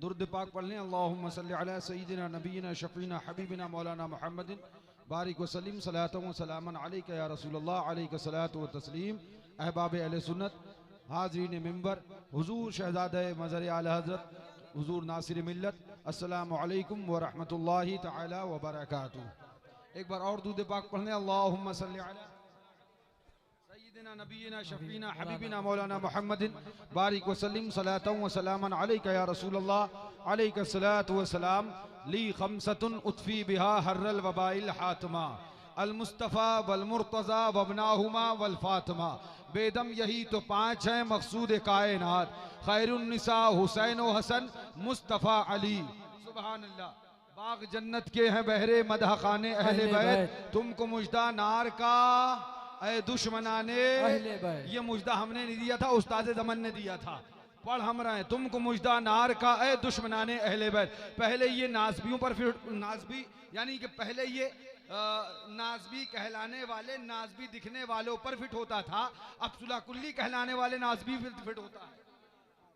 दुरूद पाक पढ़ लें। अल्लाहुम्मा सल्लि अला सय्यिदिना नबीना शफीना हबीबिना मौलाना मुहम्मदिन बारिक व सल्लिम सलातन व सलामन अलैका या रसूलल्लाह अलैका सलातु व तस्लीम। अहबाब अहले सुन्नत, हाज़रीन मिंबर, हुजूर शहज़ादे मज़र आला हज़रत हुजूर नासिर मिल्लत, अस्सलामु अलैकुम व रहमतुल्लाहि तआला व बरकातुहू। एक बार और दुरूद पाक पढ़ लें। अल्लाहुम्मा सल्लि अला सय्यिदिना नबीना शफीना हबीबिना मौलाना मुहम्मदिन बारिक व सल्लिम सलातन व सलामन अलैका या रसूलल्लाह अलैका सलातु व सलाम। ली खमसतुन उतफी बिहा हर्रल वबाइल हातमा अल मुस्तफ़ा वल मुर्तज़ा वबनाहुमा वल फातिमा। बेदम यही तो पांच हैं मकसूद कायनात, खैरुन निसा हुसैन व हसन मुस्तफ़ा अली। सुभान अल्लाह। बाग जन्नत के हैं बहरे मदह खाने अहले बैत, तुमको मुजदा नार का ऐ दुश्मनाने। ये मुजदा हमने नहीं दिया था, उस्ताद ज़मन ने दिया था। पढ़ हम रहे हैं, तुमको मुजदा नार का ऐ दुश्मनाने अहले बैत। पहले ये नाज़बियों पर फिर नाज़बी, यानी कि पहले ये नाज़बी कहलाने वाले नाज़बी दिखने वालों पर फिट होता था, अब सुलह कुल्ली कहलाने वाले नाज़बी फिट होता है।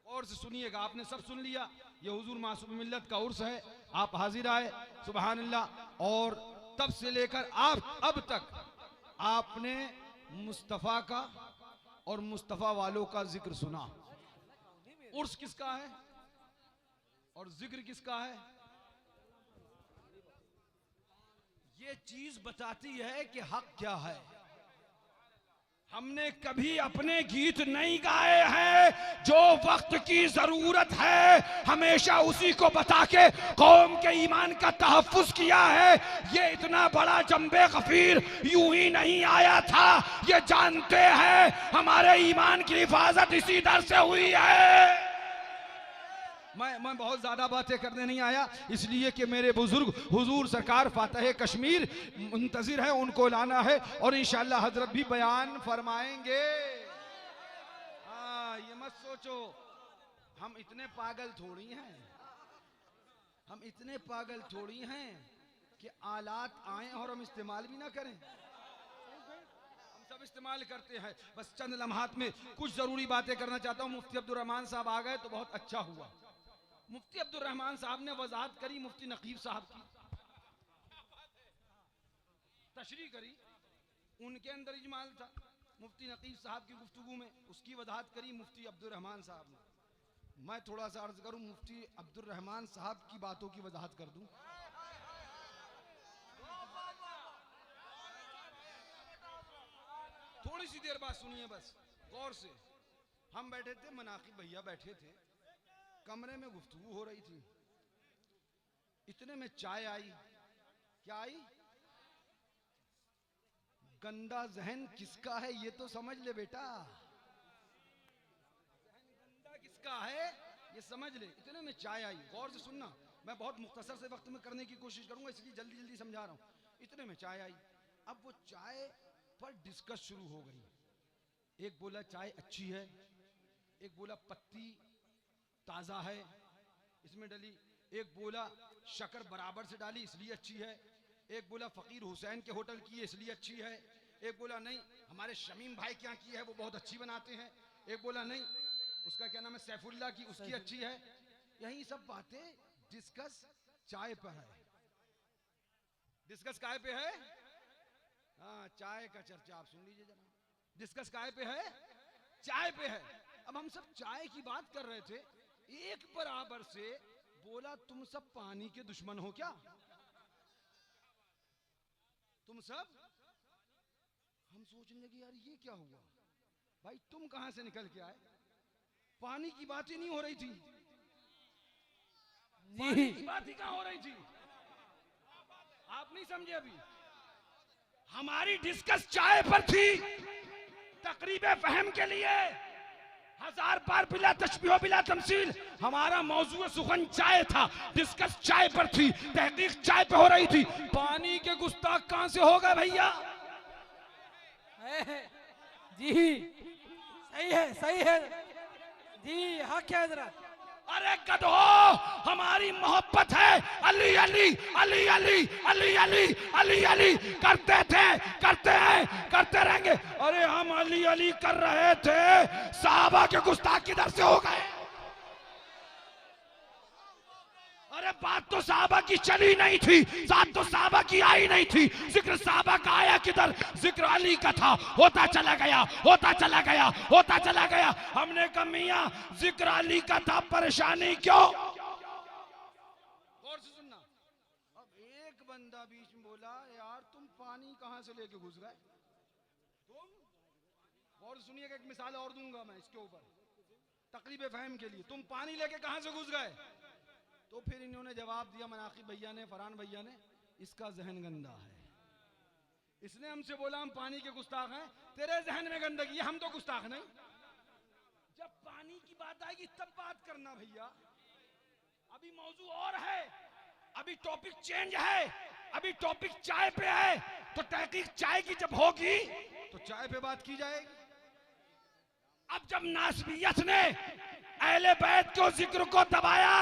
और से सुनिएगा, आपने सब सुन लिया। ये हुजूर मासूम मिल्लत का उर्स है, आप हाजिर आए। सुभान अल्लाह। और तब से लेकर आप अब तक आपने मुस्तफ़ा का और मुस्तफ़ा वालों का जिक्र सुना। उर्स किसका है और जिक्र किसका है? ये चीज बताती है कि हक क्या है। हमने कभी अपने गीत नहीं गाए हैं, जो वक्त की जरूरत है हमेशा उसी को बता के कौम के ईमान का तहफ्फुज किया है। ये इतना बड़ा जंबे गफीर यूं ही नहीं आया था, ये जानते हैं हमारे ईमान की हिफाजत इसी दर से हुई है। मैं बहुत ज्यादा बातें करने नहीं आया, इसलिए कि मेरे बुजुर्ग हुजूर सरकार फातह कश्मीर मुंतजिर है, उनको लाना है और इंशाअल्लाह हजरत भी बयान फरमाएंगे। हाँ, ये मत सोचो हम इतने पागल थोड़ी हैं, हम इतने पागल थोड़ी हैं कि आलात आए और हम इस्तेमाल भी ना करें। हम सब इस्तेमाल करते हैं। बस चंद लम्हात में कुछ जरूरी बातें करना चाहता हूँ। मुफ्ती अब्दुल रहमान साहब आ गए तो बहुत अच्छा हुआ। मुफ्ती अब्दुल रहमान साहब ने वजाहत करी मुफ्ती नकीब साहब की, तशरीह करी, उनके अंदर इजमाल था। मुफ्ती नकीब साहब की गुफ्तगू में उसकी वजाहत करी मुफ्ती अब्दुल रहमान साहब ने। मैं थोड़ा सा अर्ज करूं, मुफ्ती अब्दुल रहमान साहब की बातों की वजाहत कर दूं। थोड़ी सी देर बाद सुनिए, बस गौर से। हम बैठे थे, मनाकिब भैया बैठे थे, कमरे में गुफ्तगू हो रही थी। इतने में चाय आई। क्या आई? गंदा जहन किसका है ये तो समझ ले बेटा, जहन गंदा किसका है ये समझ ले। इतने में चाय आई। गौर से सुनना, मैं बहुत मुख्तसर से वक्त में करने की कोशिश करूंगा, इसलिए जल्दी जल्दी समझा रहा हूं। इतने में चाय आई। अब वो चाय पर डिस्कस शुरू हो गई। एक बोला चाय अच्छी है, एक बोला पत्ती ताजा है इसमें डली, एक बोला शक्कर बराबर से डाली इसलिए अच्छी है, एक बोला फकीर हुसैन के होटल की है इसलिए अच्छी है, एक बोला नहीं हमारे शमीम भाई क्या की है वो बहुत अच्छी बनाते हैं, एक बोला नहीं उसका क्या नाम है सैफुल्ला की उसकी अच्छी है। यही सब बातें डिस्कस चाय पर है। डिस्कस काय पे है? हाँ, चाय का चर्चा आप सुन लीजिए जरा। डिस्कस काय पे है? चाय पे है। अब हम सब चाय की बात कर रहे थे, एक बराबर से बोला तुम सब पानी के दुश्मन हो क्या? तुम सब? हम सोचने लगे यार ये क्या हुआ भाई, तुम कहां से निकल के आए? पानी की बात ही नहीं हो रही थी, पानी की बात ही कहां हो रही थी? आप नहीं समझे अभी। हमारी डिस्कस चाय पर थी। तकरीबे फहम के लिए हजार बार बिला तशबीह बिला तमसील हमारा मौजू सुखन चाय था। डिस्कस चाय पर थी, तहकीक चाय पे हो रही थी। पानी के गुस्ताख कहां से हो गए भैया? जी सही है जी, हक है हजरत। अरे गधो, हमारी मोहब्बत है अली अली अली अली अली अली अली अली करते थे, करते हैं, करते रहेंगे। अरे हम अली अली कर रहे थे, साहबा के गुस्ताख किधर से हो गए? अरे बात तो साहबा की चली नहीं थी, बात तो साहबा की आई नहीं थी, जिक्र साहबा का आया किधर? जिक्र अली का था, होता चला गया, होता चला गया, होता चला गया। हमने कहा मियां जिक्र अली का था, परेशानी क्यों? गौर से सुनना। अब एक बंदा बीच में बोला, यार तुम पानी कहां से लेके घुस गए? तुम गौर सुनिएगा, एक मिसाल और दूंगा मैं इसके ऊपर तकलीफ फहम के लिए। तुम पानी लेके कहां से घुस गए? तो फिर इन्होंने जवाब दिया, मनाकिब भैया ने, फरहान भैया ने, इसका जहन गंदा है। इसने हमसे बोला हम पानी के गुस्ताख हैं, तेरे जहन में गंदगी है, हम तो गुस्ताख नहीं। जब पानी की बात आएगी तब बात करना भैया, अभी मौजू और है, अभी टॉपिक चेंज है, अभी टॉपिक चाय पे है, तो तहकीक चाय की जब होगी तो चाय पे बात की जाएगी। अब जब नासबियत ने अहले बैत को जिक्र को दबाया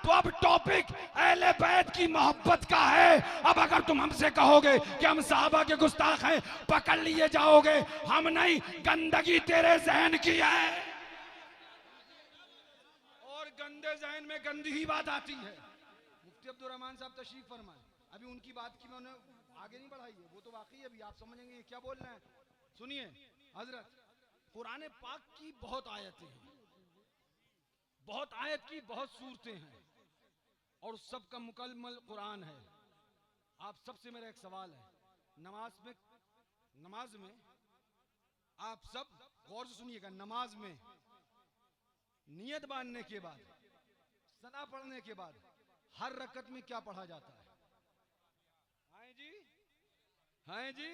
तो अब टॉपिक अहले बैत की मोहब्बत का है। अब अगर तुम हमसे कहोगे कि हम साहबा के गुस्ताख हैं, पकड़ लिए जाओगे। हम नहीं, गंदगी तेरे जहन की है, और गंदे जहन में गंदी ही बात आती है। मुफ्ती अब्दुल रहमान साहब तशरीफ फरमाए, अभी उनकी बात की मैंने आगे नहीं बढ़ाई है, वो तो वाकई है, अभी आप समझेंगे ये क्या बोल रहे हैं। सुनिए हजरत, कुरान पाक की बहुत आयतें हैं, बहुत आयत की बहुत सूरतें हैं, और सबका मुकम्मल कुरान है। आप सबसे मेरा एक सवाल है, नमाज में आप सब गौर से सुनिएगा, नमाज में नियत बांधने के बाद, सना पढ़ने के बाद हर रकत में क्या पढ़ा जाता है? हाँ जी, हाँ जी,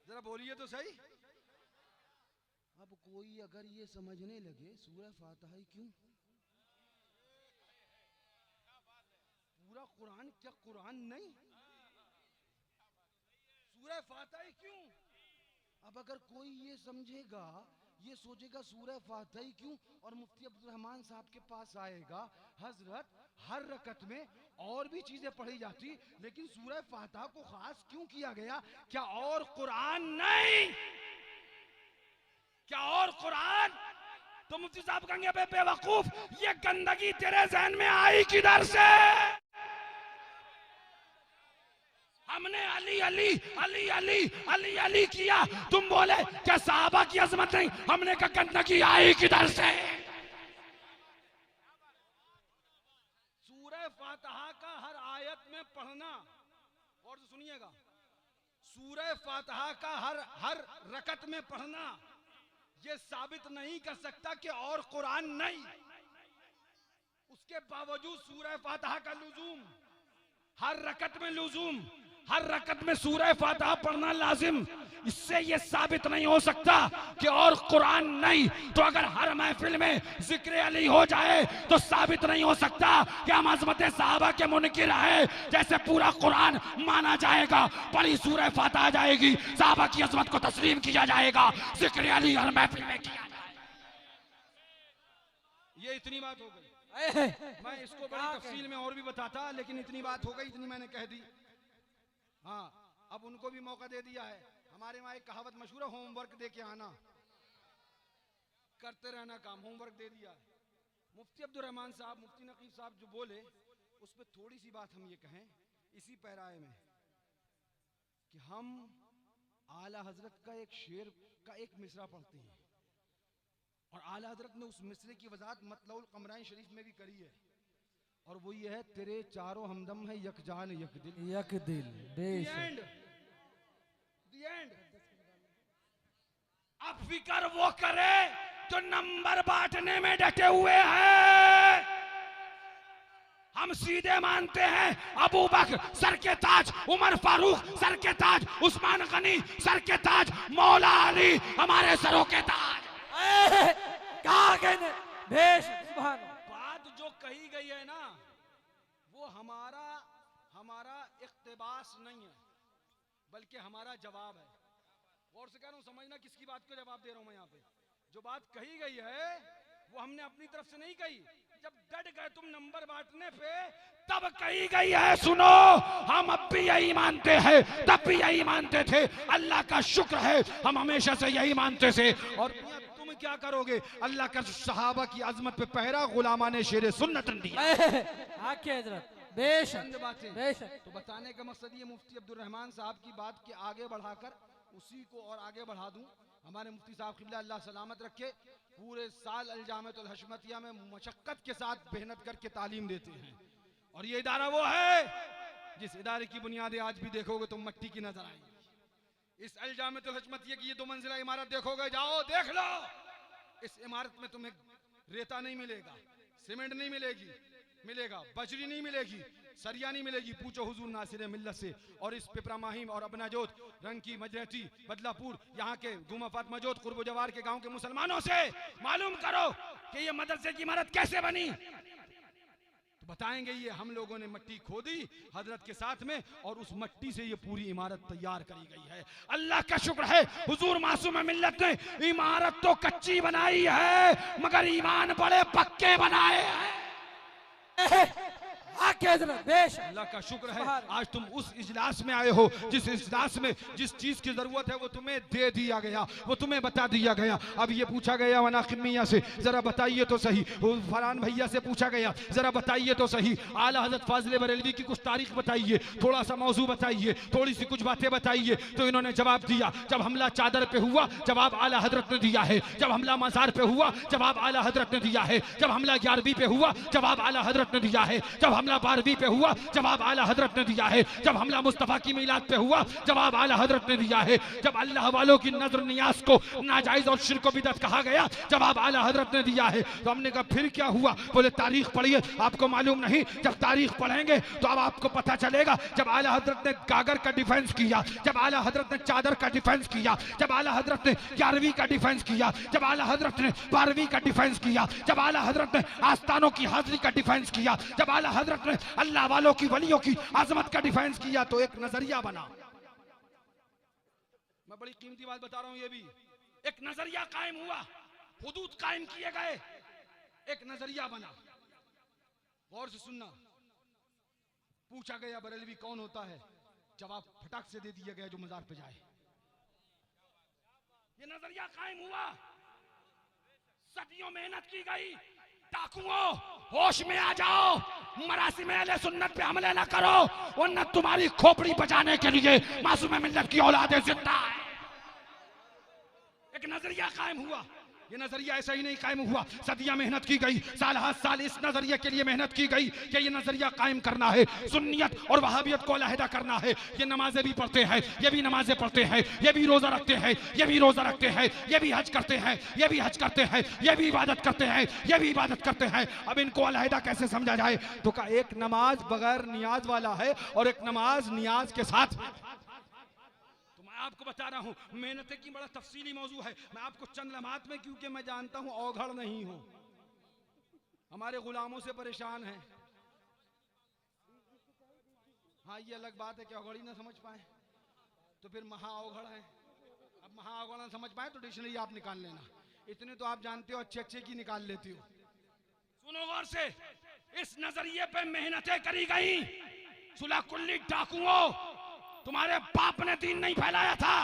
जरा बोलिए तो सही। अब कोई अगर ये समझने लगे सूरह फातिहा क्यों पूरा कुरान, क्या कुरान नहीं? सूरह फातिहा क्यों? अब अगर कोई ये समझेगा, ये सोचेगा सूरह फातिहा क्यों, और मुफ्ती अब्दुल रहमान साहब के पास आएगा, हजरत हर रकत में और भी चीजें पढ़ी जाती, लेकिन सूरह फातिहा को खास क्यों किया गया? क्या और कुरान नहीं? क्या और कुरान? तो मुफ्ती साहब कहेंगे बे बेवकूफ, ये गंदगी तेरे जहन में आई किधर से? हमने अली अली अली अली अली अली किया, तुम बोले क्या साहबा की अजमत नहीं? हमने कहा गंदगी आई किधर से? सूरह फातिहा का हर आयत में पढ़ना, और तो सुनिएगा, सूरह फातिहा का हर रकत में पढ़ना ये साबित नहीं कर सकता कि और कुरान नहीं। उसके बावजूद सूरह फातिहा का लुजूम, हर रकत में लुजूम, हर रकत में सूरह फातिहा पढ़ना लाजिम। इससे ये साबित नहीं हो सकता कि और कुरान नहीं। तो अगर हर महफिल में जिक्र अली हो जाए तो साबित नहीं हो सकता कि हम अज़मत साहबा के मुनकिर है, जैसे पूरा कुरान माना जाएगा, बड़ी सूरह फातिहा जाएगी, साहबा की अज़मत को तस्लीम किया जाएगा, जिक्र अली हर महफिल में किया जाएगा। ये इतनी बात हो गई, मैं इसको बड़ी तफसील में और भी बताता, लेकिन इतनी बात हो गई, इतनी मैंने कह दी। हाँ, अब उनको भी मौका दे दिया है। हमारे वहां एक कहावत मशहूर है, होमवर्क दे के आना, करते रहना काम, होमवर्क दे दिया है। मुफ्ती अब्दुल रहमान साहब, मुफ्ती नकीब साहब जो बोले, उस पर थोड़ी सी बात हम ये कहें इसी पैराए में कि हम आला हजरत का एक शेर का एक मिसरा पढ़ते हैं, और आला हजरत ने उस मिसरे की वजाहत मतलउल कमराइन शरीफ में भी करी है, और वो ये है, तेरे चारों हमदम है यक जान यक दिल, यक दिल। The end. अब फिक्र वो करे जो नंबर बांटने में डटे हुए हैं। हम सीधे मानते हैं अबू बकर सर के ताज, उमर फारूक सर के ताज, उस्मान गनी सर के ताज, मौला अली हमारे सरों के ताज। कहा कहने भेष बात जो कही गई है ना, वो हमारा इख्तिबास नहीं है, बल्कि हमारा जवाब है। और से कह रहा हूं, समझना किसकी बात को जवाब दे रहा हूं मैं यहाँ पे। जो बात कही गई है वो हमने अपनी तरफ से नहीं कही, जब डट गए तुम नंबर बांटने पे तब कही गई है। सुनो, हम अब भी यही मानते हैं, तब भी यही मानते थे, अल्लाह का शुक्र है हम हमेशा से यही मानते थे। और तुम फिर क्या करोगे? अल्लाह का सहाबा की अजमत पे पहरा गुलामा ने शेर सुन्नत दिया। आके हजरत बेशक चंद बातें बेशक। तो बताने का मकसद ये मुफ्ती अब्दुल रहमान साहब की बात के आगे बढ़ाकर उसी को और आगे बढ़ा दूं। हमारे मुफ्ती साहब क़िबला अल्लाह सलामत रखे, पूरे साल अल-जामिअतुल हशमतिया में मशक्कत के साथ मेहनत करके तालीम देते हैं। और ये इदारा वो है जिस इदारे की बुनियादें आज भी देखोगे तो मिट्टी की नजर आएगी। इस अल-जामिअतुल हशमतिया की ये 2 मंजिला इमारत देखोगे, जाओ देख लो, इस इमारत में तुम्हें रेता नहीं मिलेगा, सीमेंट नहीं मिलेगी, मिलेगा बजरी नहीं मिलेगी, सरिया नहीं मिलेगी। पूछो हुजूर नासिर मिल्लत से। और इस पिपरा माहिम और अबनाजोत, रंकी, मजरती, बदलापुर, यहाँ के गुमा फातमा जोत, कुर्ब जवार के गांव के मुसलमानों से मालूम करो कि ये मदरसे की इमारत कैसे बनी। तो बताएंगे ये हम लोगों ने मिट्टी खोदी हजरत के साथ में और उस मिट्टी से ये पूरी इमारत तैयार करी गई है। अल्लाह का शुक्र है हुजूर मासूम मिल्लत ने इमारत तो कच्ची बनाई है मगर ईमान बड़े पक्के बनाए हैं। आके हजरत बेशक। अल्लाह का शुक्र है आज तुम उस इजलास में आए हो जिस इजलास में जिस चीज की जरूरत है वो तुम्हें दे दिया गया, वो तुम्हें बता दिया गया। अब ये पूछा गया वनाकिब मियां से जरा बताइए तो सही, फरहान भैया से पूछा गया जरा बताइए तो सही, आला हजरत फाजिल बरेलवी की कुछ तारीख बताइए, थोड़ा सा मौजू बताइए, थोड़ी सी कुछ बातें बताइए। तो इन्होंने जवाब दिया। जब हमला चादर पे हुआ जवाब आला हजरत ने दिया है, जब हमला मजार पे हुआ जवाब आला हजरत ने दिया है, जब हमला 11वीं पे हुआ जवाब आला हजरत ने दिया है, जब हमला 12वीं पे हुआ जवाब आला हजरत ने दिया है, जब हमला मुस्तफा की मिलाद पे हुआ जवाब आला हजरत ने दिया है, जब अल्लाह वालों की नजर नियाज को नाजायज और शिर्क बिदअत कहा गया जवाब आला हजरत ने दिया है। तो हमने कहा फिर क्या हुआ? बोले तारीख पढ़िए। आपको मालूम नहीं? जब तारीख पढ़ेंगे तो अब आपको पता चलेगा। जब आला हजरत ने गागर का डिफेंस किया, जब आला हजरत ने चादर का डिफेंस किया, जब आला हजरत ने 11वीं का डिफेंस किया, जब आला हजरत ने 12वीं का डिफेंस किया, जब आला हजरत ने आस्थानों की हाजिरी का डिफेंस किया, जब आला हजरत ने अल्लाह वालों की वलियों की आजमत का डिफेंस किया तो एक नजरिया बना। मैं बड़ी कीमती बात बता रहा हूं, ये भी एक नजरिया कायम हुआ, हुदूद कायम किए गए, एक नजरिया बना। गौर से सुनना। पूछा गया बरेलवी कौन होता है, जवाब फटाक से दे दिया गया जो मजार पे जाए। ये नजरिया कायम हुआ, सदियों मेहनत की गई। डाकुओं होश में आ जाओ, मरासिम अहले सुन्नत पे हमले न करो वरना तुम्हारी खोपड़ी बचाने के लिए मासूम मिल्लत की औलादें जिंदा है। एक नजरिया कायम हुआ। ये नजरिया ऐसा ही नहीं कायम हुआ, सदियां मेहनत की गई, साल हर साल इस नजरिए के लिए मेहनत की गई कि ये नजरिया कायम करना है, सुन्नियत और वहाबियत को अलहदा करना है। ये नमाजें भी पढ़ते हैं, ये भी नमाजें पढ़ते हैं, ये भी रोजा रखते हैं, ये भी रोजा रखते हैं, ये भी हज करते हैं, ये भी हज करते हैं, ये भी इबादत करते हैं, ये भी इबादत करते हैं। अब इनको अलहदा कैसे समझा जाए? तो का एक नमाज बगैर नियाज वाला है और एक नमाज नियाज के साथ। आपको बता रहा हूं मेहनत की बड़ा तफसीली मौजू है। मैं आपको चंद लम्हात में, क्योंकि मैं जानता हूं औघड़ नहीं हूं, हमारे गुलामों से परेशान हैं। हाँ ये अलग बात है कि औघड़ ही ना समझ पाए तो फिर महा औघड़ है। अब महा औघड़ ना समझ पाए तो डिक्शनरी आप निकाल लेना, इतने तो आप जानते हो, अच्छे अच्छे की निकाल लेते हो। सुनो गौर से, इस नजरिए पे मेहनतें करी गई। सुलाकुल्ली डाकुओं, तुम्हारे बाप ने दीन नहीं फैलाया था।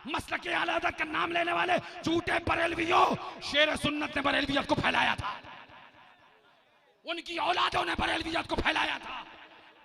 मसलक आला हज़रत का नाम लेने वाले झूठे बरेलवियों, शेर सुन्नत ने बरेलवियत को फैलाया था, उनकी औलादों ने बरेलवियत को फैलाया था।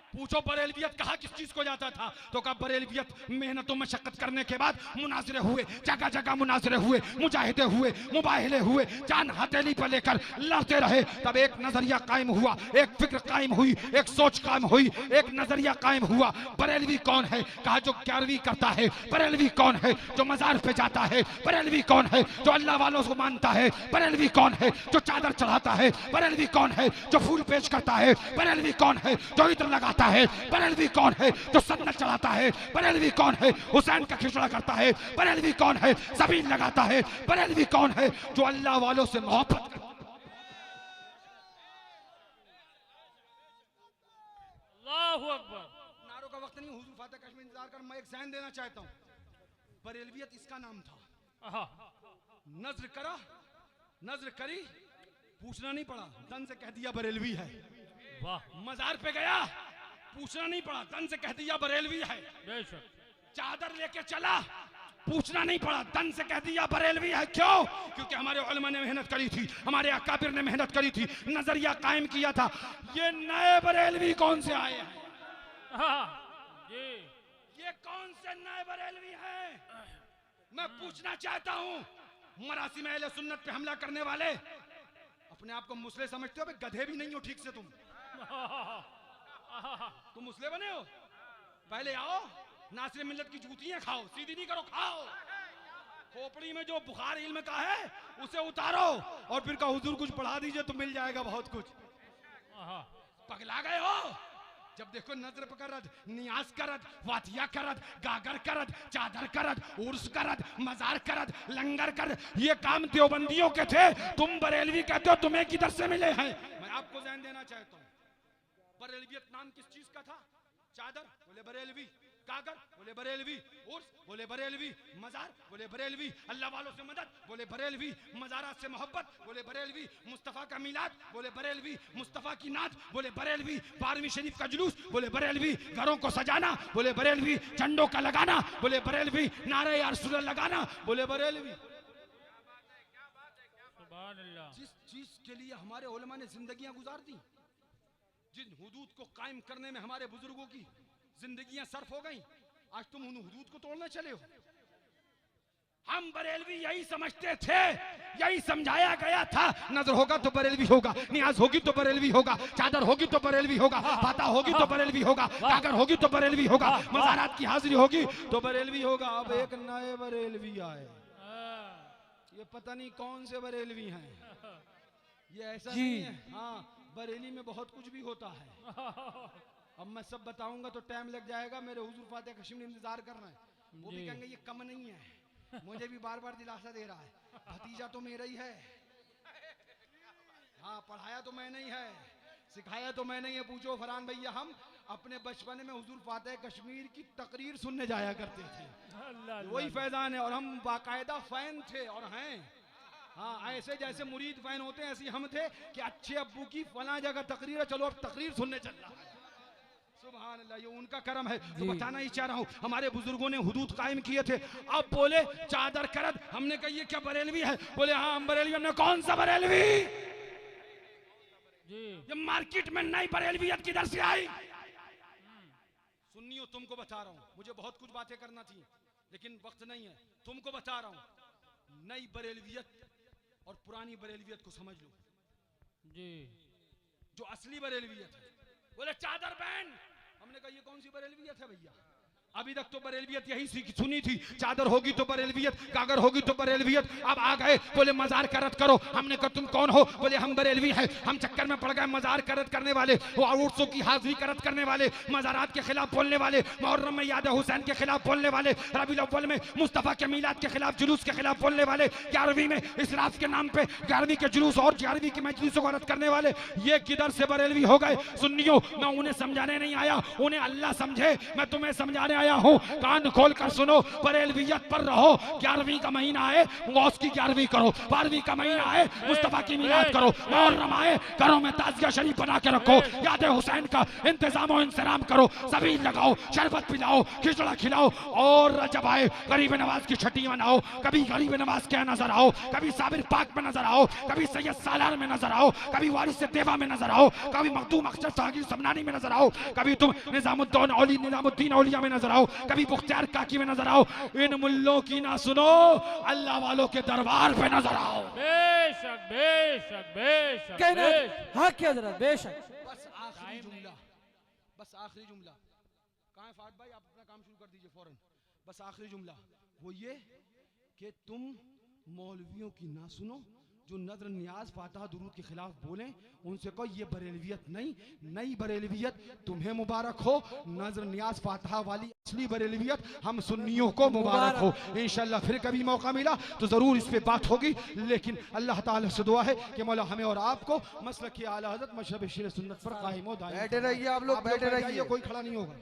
पूछो बरेलवियत कहा किस चीज को जाता था? तो कहा बरेलवियत मेहनतों में शक्कत करने के बाद मुनाजरे हुए, जगह जगह मुनाजरे हुए, मुजाहिदे हुए, मुबाहिले हुए, जान हथेली पर लेकर लड़ते रहे। तब एक नजरिया कायम हुआ, एक फिक्र कायम हुई, एक सोच कायम हुई, एक नजरिया कायम हुआ। बरेलवी कौन है? कहा जो 11वीं करता है। बरेलवी कौन है? जो मजार पे जाता है। बरेलवी कौन है? जो अल्लाह वालों को मानता है। बरेलवी कौन है? जो चादर चढ़ाता है। बरेलवी कौन है? जो फूल पेश करता है। बरेलवी कौन है? जो इत्र लगाता है। बरेलवी कौन है? जो सन्नत चढ़ाता है। बरेलवी कौन है? हुसैन का खिचड़ा करता है। बरेलवी कौन है? ज़बीन लगाता है। बरेलवी कौन है? जो अल्लाह वालों से मोहब्बत करता है। अल्लाहु अकबर। नारों का वक्त नहीं, हुजूर फातिह कश्मीर इंतजार कर, मैं एक ज़हन देना चाहता हूँ। बरेलवियत इसका नाम था। नजर करा, नजर करी, पूछना नहीं पड़ा, दन से कह दिया बरेलवी है। वाह। मजार पे गया, पूछना नहीं पड़ा, दन से कह दिया बरेलवी है। बेशक। चादर लेके चला, पूछना नहीं पड़ा, दन से कह दिया बरेलवी है। क्यों? क्योंकि हमारे उलमा ने मेहनत करी थी, हमारे अकाबिर ने मेहनत करी थी, नजरिया कायम किया था। ये नए बरेलवी कौन से आए हैं? ये कौन से नए बरेलवी हैं? मैं पूछना चाहता हूं, मरासी में अहले सुन्नत पे हमला करने वाले अपने आप को मुस्लिम समझते हो? गधे भी नहीं हो ठीक से तुम मुस्लिम बने हो? पहले आओ नासिर मिल्लत की जूतियां खाओ, सीधी नहीं करो, खाओ। खोपड़ी में जो बुखार इल्म का है उसे उतारो और फिर का हुजूर कुछ पढ़ा दीजिए तो मिल जाएगा बहुत कुछ। पगला गए हो? जब देखो नजर पकड़त, नियाज करत, वातिया करत, गागर करत, चादर करत, उर्स करत, मजार करत, लंगर करत, ये काम देवबंदियों के थे। तुम बरेलवी कहते हो, तुम्हें किधर से मिले हैं? मैं आपको ध्यान देना चाहता हूँ, बरेलवियत नाम किस चीज का था? चादर बोले बरेलवी, गागर बोले बरेलवी, उर्स बोले बरेलवी, मजार बोले बरेलवी, अल्लाह वालों से मदद बोले बरेलवी, मजारात से मोहब्बत बोले बरेलवी, मुस्तफ़ा का मिलाद बोले बरेलवी, मुस्तफ़ा की नात बोले बरेलवी, 12वीं शरीफ का जुलूस बोले बरेलवी, घरों को सजाना बोले बरेलवी, झंडों का लगाना बोले बरेलवी, नारे या रसूल लगाना बोले बरेलवी। जिस चीज के लिए हमारे उलमा ने जिंदगियां गुजार दी, जिन हुदूद को कायम करने में हमारे बुजुर्गों की जिंदगियां सर्फ हो गई, आज तुम उन हुदूद को तोड़ने चले हो। हम बरेलवी यही समझते थे, यही समझाया गया था, नजर होगा तो बरेलवी होगा, नियाज होगी तो बरेलवी होगा, चादर होगी तो बरेलवी होगा, फाता होगी तो बरेलवी होगा, कागर होगी तो बरेलवी होगा, मज़ारात की हाजिरी होगी तो बरेलवी होगा। अब एक नए बरेलवी आए, ये पता नहीं कौन से बरेलवी हैं। ये ऐसा नहीं है, हाँ बरेली में बहुत कुछ भी होता है। अब मैं सब बताऊंगा तो टाइम लग जाएगा। मेरे हुजूर फातिह कशीम इंतजार कर रहे हैं, वो भी कहेंगे ये कम नहीं है, मुझे भी बार बार दिलासा दे रहा है, भतीजा तो मेरा ही है। हाँ पढ़ाया तो मैंने ही है, सिखाया तो मैंने ही है। पूछो फरहान भैया, हम अपने बचपन में हुजूर फातिह कश्मीर की तकरीर सुनने जाया करते थे, वही फैजान है। और हम बाकायदा फैन थे और हैं। हाँ ऐसे जैसे मुरीद फैन होते हैं, ऐसे हम थे कि अच्छे अब्बू की फला जगह तकरीर है, चलो अब तकरीर सुनने चल रहा है। सुभान अल्लाह, ये उनका करम है। तो बताना ही चाह रहा हूँ, हमारे बुजुर्गों ने हुदूद कायम किए थे। अब बोले चादर करद, हमने कहा ये क्या बरेलवी है? बोले हाँ हम बरेलवी। हमने कौन सा बरेलवी? ये मार्केट में नई बरेलवियत किधर से आई? सुन्नियों तुमको बता रहा हूँ, मुझे बहुत कुछ बातें करना थी लेकिन वक्त नहीं है। तुमको बता रहा हूँ, नई बरेलवियत और पुरानी बरेलवियत को समझ लो जी। जो असली बरेलवियत है, बोले चादर पहन। हमने कहा ये कौन सी बरेलवियत है भैया? अभी तक तो बरेलवियत यही सुनी थी, चादर होगी तो बरेलवियत, गागर होगी तो बरेलवियत। अब आ गए बोले मजार करत करो। हमने कहा तुम कौन हो? बोले हम बरेलवी हैं। हम चक्कर में पड़ गए, मजार करत करने वाले, वो उर्सों की हाजिरी करत करने वाले, मजारात के खिलाफ बोलने वाले, मुहर्रम में याद हुसैन के खिलाफ बोलने वाले, रबीउल अव्वल में मुस्तफ़ा के मीलाद के खिलाफ जुलूस के खिलाफ बोलने वाले, 11वीं में इसराफ के नाम पे 11वीं के जुलूस और 11वीं की मजलिसों को रद्द करने वाले। ये किधर से बरेलवी हो गए? सुन्नियों, मैं उन्हें समझाने नहीं आया, उन्हें अल्लाह समझे, मैं तुम्हें समझाने आया हूँ। कान खोल कर सुनो, बरेलवियत पर रहो। 11वीं का महीना आए गौस की 11वीं करो, 12वीं का महीना आए मुस्तफा की मिलाद करो, मुहर्रम आए घरों में ताजिया शरीफ बना के रखो, याद हुसैन का इंतजाम और इंतराम करो, सबील लगाओ, शरबत पिलाओ, खिचड़ा खिलाओ। और रजब आए गरीब नवाज की छठी मनाओ, कभी गरीब नवाज के नजर आओ, कभी साबिर पाक में नजर आओ, कभी सैयद सालार में नजर आओ, कभी वारिस देवा में नजर आओ, कभी मखदूम अख्तर सागिर सबनानी में नजर आओ, कभी तुम निजामुद्दीन औलिया में नजर आओ, कभी मुख्तियार काकी में नजर आओ। इन मुल्लों की ना सुनो, अल्लाह वालों के दरबार पे नजर आओ। बेशक बेशक बेशक हाँ क्या जरा बेशक। बस आखिरी जुमला, बस आखिरी जुमला। कहाँ है फात भाई? आप अपना काम शुरू कर दीजिए फौरन। बस आखिरी जुमला वो ये कि तुम मौलवियों की ना सुनो जो नजर नियाज फातहा दुरूद के खिलाफ बोलें, उनसे कहो ये बरेलवियत नहीं, नई बरेलवियत तुम्हें मुबारक हो। नजर नियाज फातहा वाली असली बरेलवियत हम सुन्नियों को मुबारक हो। इंशाल्लाह फिर कभी मौका मिला तो जरूर इस पे बात होगी, लेकिन अल्लाह ताला से दुआ है कि मौला हमें और आपको मसलक की आला हज़रत मशरब शेर सुन्नत पर कायम हो दायम। बैठे रहिए आप लोग, बैठे रहिए, कोई खड़ा नहीं होगा।